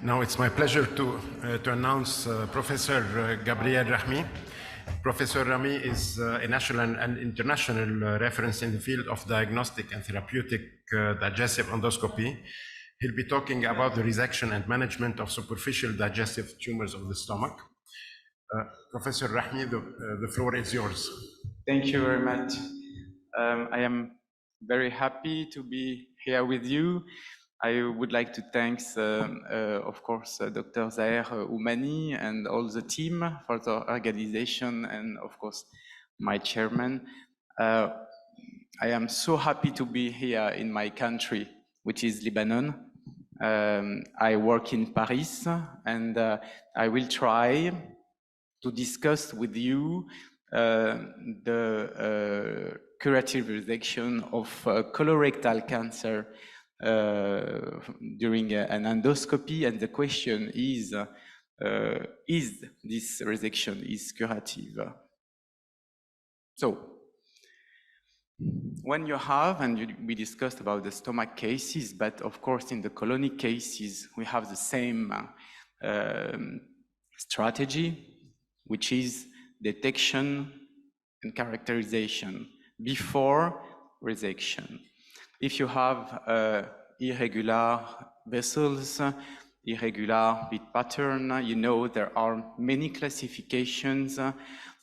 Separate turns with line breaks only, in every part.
Now it's my pleasure to announce Professor Gabriel Rahmi. Professor Rahmi is a national and international reference in the field of diagnostic and therapeutic digestive endoscopy. He'll be talking about the resection and management of superficial digestive tumors of the stomach. Professor Rahmi, the floor is yours.
Thank you very much. I am very happy to be here with you. I would like to thank, of course, Dr. Zaher Oumani and all the team for the organization, and of course, my chairman. I am so happy to be here in my country, which is Lebanon. I work in Paris, and I will try to discuss with you the curative resection of colorectal cancer during an endoscopy, and the question is this resection is curative? So, when you have, and we discussed about the stomach cases, but of course in the colonic cases, we have the same strategy, which is detection and characterization before resection. If you have irregular vessels, irregular beat pattern, you know there are many classifications.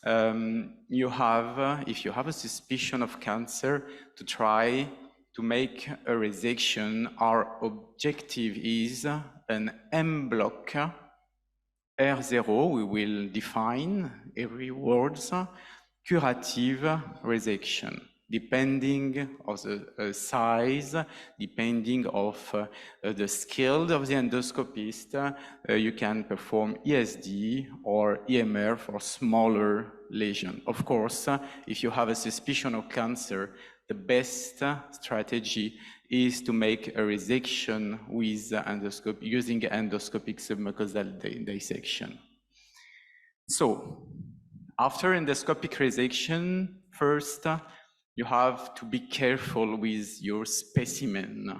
You have, if you have a suspicion of cancer, to try to make a resection. Our objective is an M block R0, we will define every word, curative resection, depending of the size, depending of the skill of the endoscopist. You can perform ESD or EMR for smaller lesion. Of course, if you have a suspicion of cancer, the best strategy is to make a resection with endoscope using endoscopic submucosal dissection. So, after endoscopic resection, first you have to be careful with your specimen.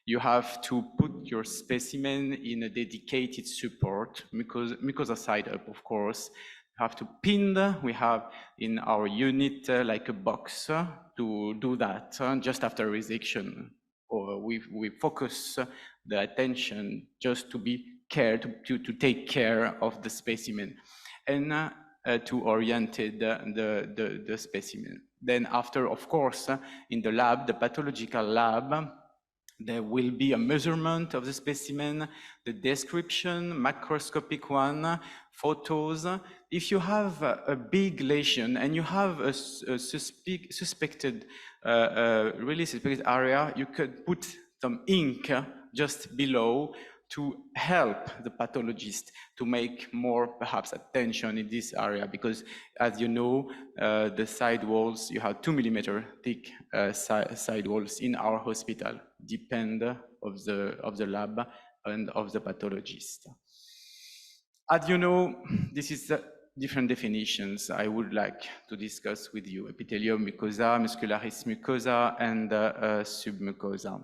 You have to put your specimen in a dedicated support, mucosa side up, of course. You have to pin. We have in our unit like a box to do that just after resection. Or we focus the attention just to be to take care of the specimen and to orient the specimen. Then after, of course, in the lab, the pathological lab, there will be a measurement of the specimen, the description, macroscopic one, photos. If you have a big lesion and you have a suspected, really suspected area, you could put some ink just below to help the pathologist to make more, perhaps, attention in this area, because as you know, the side walls, you have 2 mm thick side walls in our hospital, depend of the lab and of the pathologist. As you know, this is different definitions I would like to discuss with you: epithelium mucosa, muscularis mucosa, and submucosa.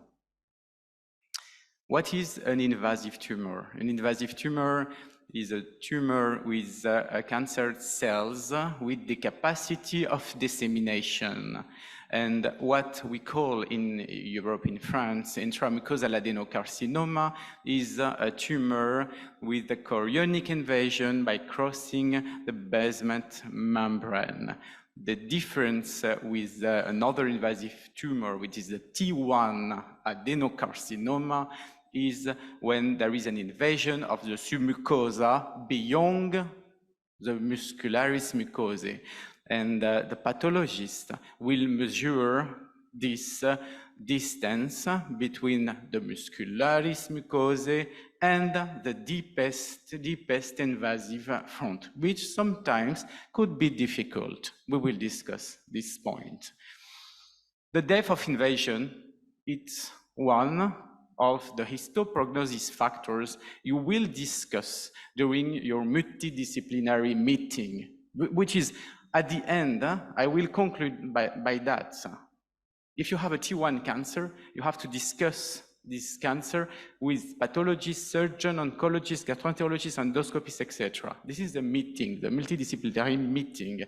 What is an invasive tumor? An invasive tumor is a tumor with cancer cells with the capacity of dissemination, and what we call in Europe, in France, intramucosal adenocarcinoma is a tumor with a chorionic invasion by crossing the basement membrane. The difference with another invasive tumor, which is the T1 adenocarcinoma, is when there is an invasion of the submucosa beyond the muscularis mucosae. And the pathologist will measure this distance between the muscularis mucosae and the deepest invasive front, which sometimes could be difficult. We will discuss this point. The depth of invasion, it's one of the histoprognosis factors you will discuss during your multidisciplinary meeting, which is at the end, I will conclude by that. If you have a T1 cancer, you have to discuss this cancer with pathologists, surgeons, oncologists, gastroenterologists, endoscopists, etc. This is the meeting, the multidisciplinary meeting.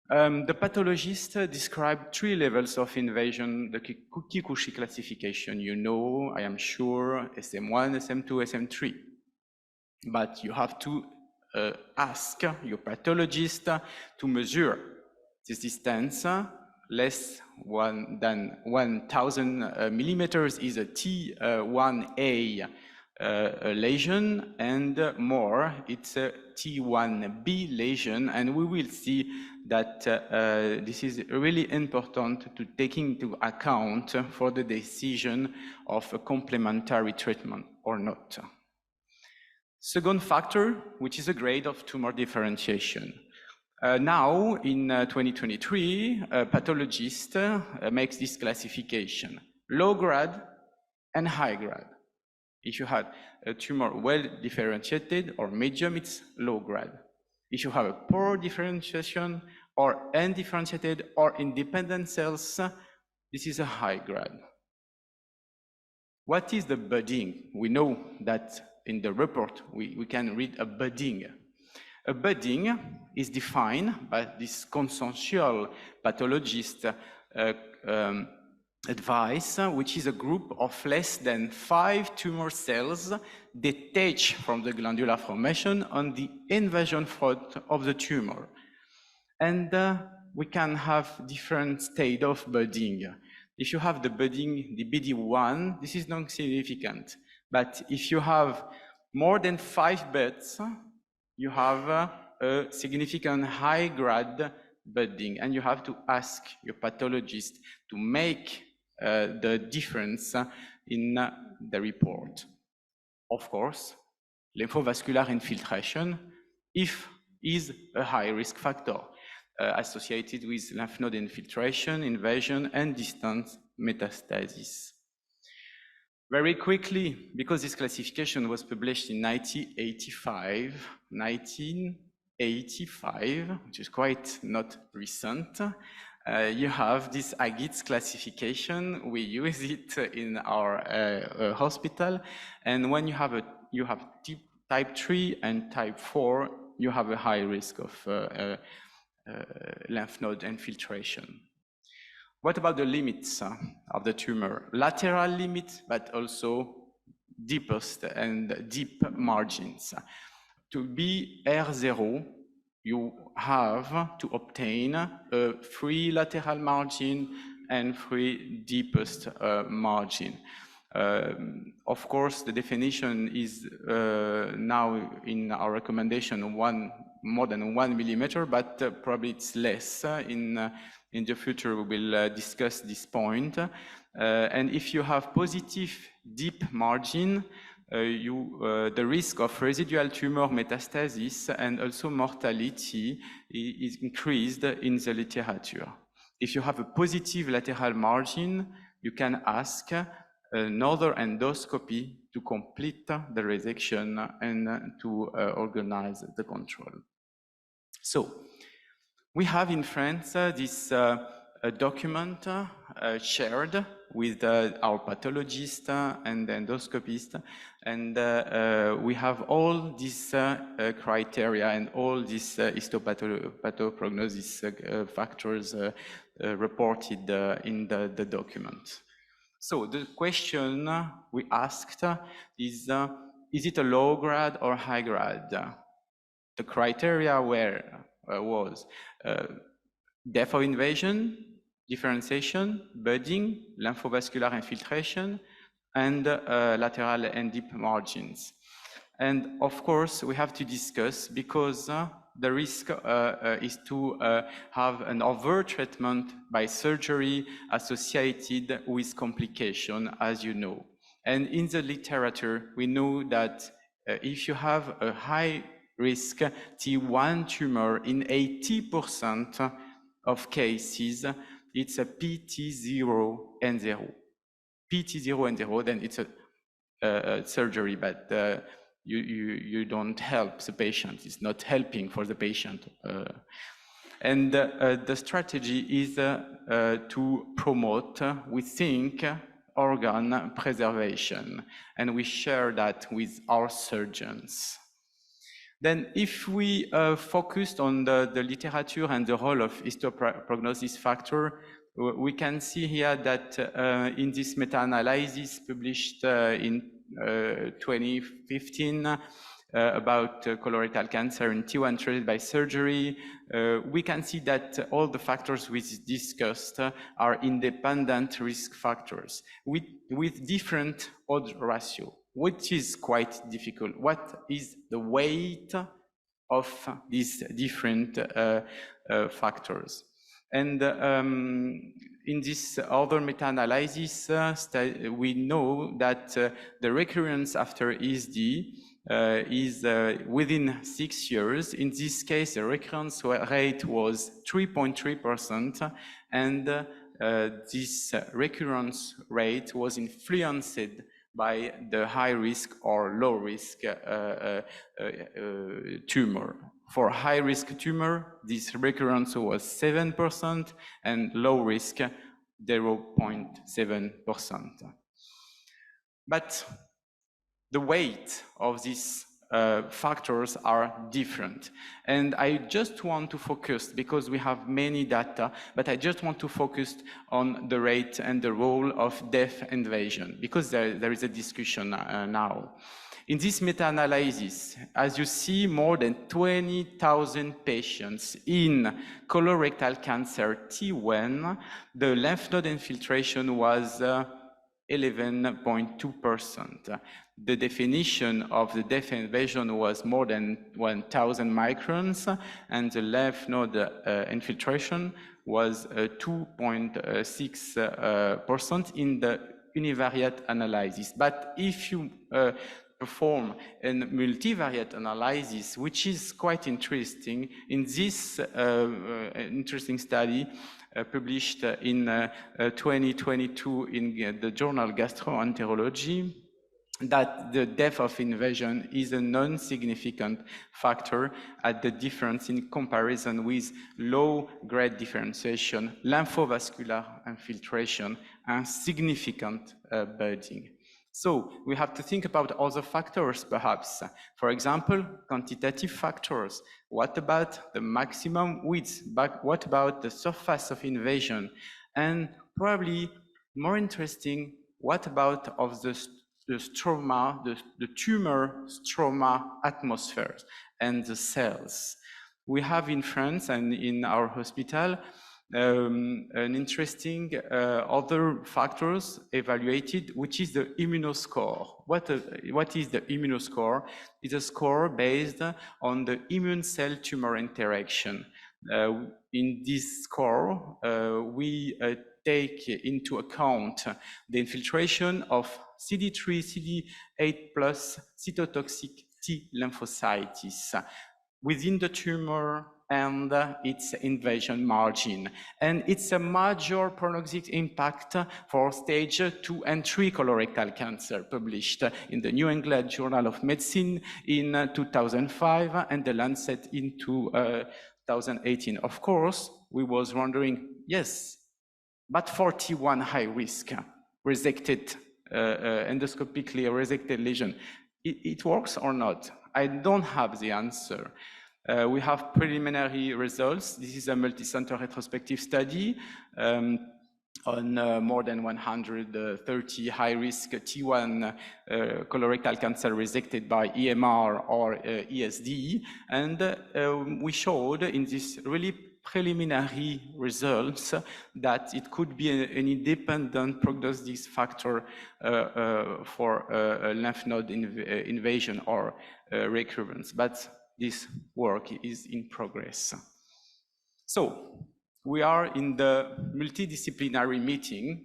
The pathologist described 3 levels of invasion, the Kikuchi classification. You know, I am sure, SM1, SM2, SM3. But you have to ask your pathologist to measure this distance. Less than 1,000 millimeters is a T1A lesion, and more, it's a T1B lesion, and we will see that this is really important to take into account for the decision of a complementary treatment or not. Second factor, which is a grade of tumor differentiation. Now, in 2023, a pathologist makes this classification, low grade and high grade. If you have a tumor well differentiated or medium, it's low grade. If you have a poor differentiation or undifferentiated or independent cells, this is a high grade. What is the budding? We know that in the report, we can read a budding. A budding is defined by this consensual pathologist advice, which is a group of less than 5 tumor cells detached from the glandular formation on the invasion front of the tumor. And we can have different state of budding. If you have the budding, the BD1, this is not significant. But if you have more than 5 buds, you have a significant high-grade budding, and you have to ask your pathologist to make the difference in the report. Of course, lymphovascular infiltration is a high-risk factor associated with lymph node infiltration, invasion, and distant metastasis. Very quickly, because this classification was published in 1985, which is quite not recent, you have this Agitz classification. We use it in our hospital, and when you have type 3 and type 4, you have a high risk of lymph node infiltration. What about the limits of the tumor? Lateral limit, but also deepest and deep margins. To be R0, you have to obtain a free lateral margin and free deepest margin. Of course, the definition is now in our recommendation more than 1 millimeter, but probably it's less. In the future, we will discuss this point. And if you have positive deep margin, the risk of residual tumor metastasis and also mortality is increased in the literature. If you have a positive lateral margin, you can ask another endoscopy to complete the resection and to organize the control. So, we have in France this document shared with our pathologist and endoscopist, and we have all these criteria and all these histopathoprognosis factors reported in the document. So the question we asked is it a low grade or high grade? The criteria was depth of invasion, differentiation, budding, lymphovascular infiltration, and lateral and deep margins. And of course, we have to discuss because the risk is to have an over-treatment by surgery associated with complication, as you know. And in the literature, we know that if you have a high risk T1 tumor in 80% of cases, it's a PT0 and 0. PT0 and 0, then it's a surgery, but you don't help the patient. It's not helping for the patient. And the strategy is to promote, we think, organ preservation, and we share that with our surgeons. Then if we focused on the literature and the role of histoprognosis factor, we can see here that in this meta-analysis published in 2015 about colorectal cancer in T1 treated by surgery, we can see that all the factors we discussed are independent risk factors with different odds ratio, which is quite difficult. What is the weight of these different factors? And in this other meta-analysis, we know that the recurrence after ESD is within 6 years. In this case, the recurrence rate was 3.3%, and this recurrence rate was influenced by the high risk or low risk tumor. For high risk tumor, this recurrence was 7%, and low risk 0.7%. But the weight of these factors are different. And I just want to focus, because we have many data, but I just want to focus on the rate and the role of death invasion, because there is a discussion now. In this meta-analysis, as you see, more than 20,000 patients in colorectal cancer T1, the lymph node infiltration was 11.2%. The definition of the death invasion was more than 1,000 microns, and the lymph node infiltration was 2.6% in the univariate analysis. But if you perform a multivariate analysis, which is quite interesting, in this interesting study published in 2022 in the journal Gastroenterology, that the depth of invasion is a non-significant factor at the difference in comparison with low-grade differentiation, lymphovascular infiltration, and significant budding. So we have to think about other factors, perhaps. For example, quantitative factors. What about the maximum width? But what about the surface of invasion? And probably more interesting, what about of the stroma, the tumor stroma atmospheres and the cells? We have in France and in our hospital an interesting other factors evaluated, which is the immunoscore. What is the immunoscore? It's a score based on the immune cell tumor interaction. In this score, we take into account the infiltration of CD3, CD8 plus cytotoxic T lymphocytes within the tumor and its invasion margin. And it's a major prognostic impact for stage 2 and 3 colorectal cancer, published in the New England Journal of Medicine in 2005 and the Lancet in 2018. Of course, we was wondering, yes, but 41 high risk resected, endoscopically resected lesion, it works or not? I don't have the answer. We have preliminary results. This is a multi-center retrospective study on more than 130 high-risk T1 colorectal cancer resected by EMR or ESD. And we showed in this really preliminary results that it could be an independent prognostic factor for lymph node invasion or recurrence. But this work is in progress. So we are in the multidisciplinary meeting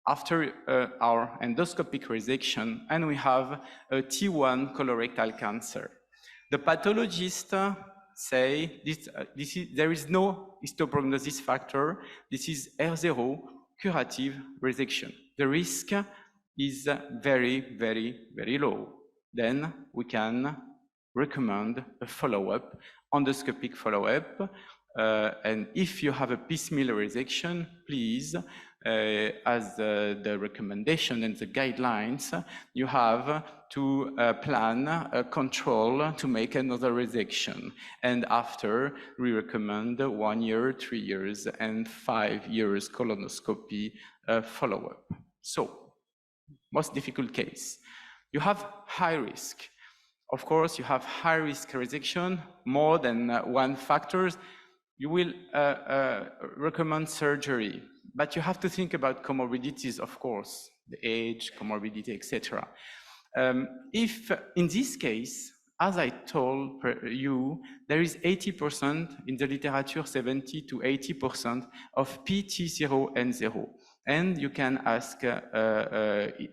after our endoscopic resection, and we have a T1 colorectal cancer. The pathologists say there is no histoprognosis factor. This is R0 curative resection. The risk is very, very, very low. Then we can recommend a follow-up, endoscopic follow-up. And if you have a piecemeal resection, please as the recommendation and the guidelines, you have to plan a control to make another resection. And after, we recommend 1 year, 3 years, and 5 years colonoscopy follow-up. So, most difficult case. You have high risk. Of course, you have high risk resection, more than one factor. You will recommend surgery, but you have to think about comorbidities, of course, the age, comorbidity, etc. If in this case, as I told you, there is 80% in the literature, 70 to 80% of PT0N0. And you can ask,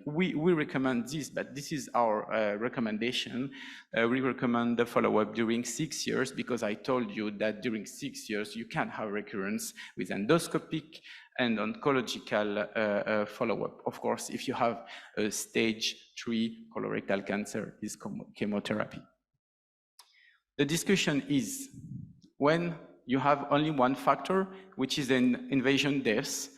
we recommend this, but this is our recommendation. We recommend the follow-up during 6 years, because I told you that during 6 years, you can have recurrence with endoscopic and oncological follow-up. Of course, if you have a stage 3 colorectal cancer, is chemotherapy. The discussion is when you have only one factor, which is an invasion deaths,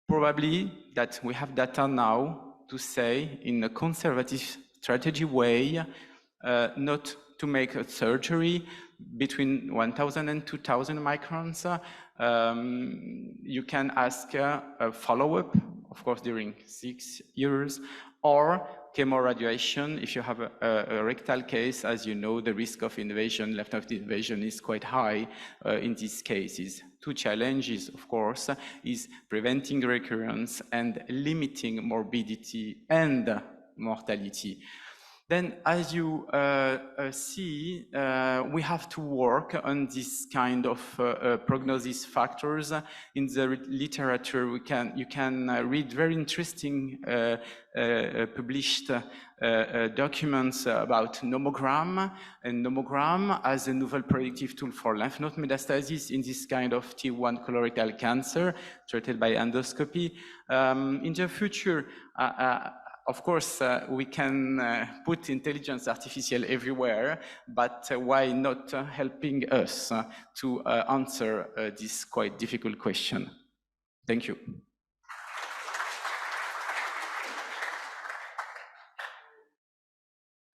probably that we have data now to say in a conservative strategy way, not to make a surgery between 1,000 and 2,000 microns. You can ask a follow-up, of course, during 6 years, or chemoradiation. If you have a rectal case, as you know, the risk of invasion, left node invasion, is quite high in these cases. Two challenges, of course, is preventing recurrence and limiting morbidity and mortality. Then, as you see, we have to work on this kind of prognosis factors. In the literature, you can read very interesting published documents about nomogram, and nomogram as a novel predictive tool for lymph node metastasis in this kind of T1 colorectal cancer treated by endoscopy. In the future, of course, we can put intelligence artificial everywhere, but why not helping us to answer this quite difficult question? Thank you.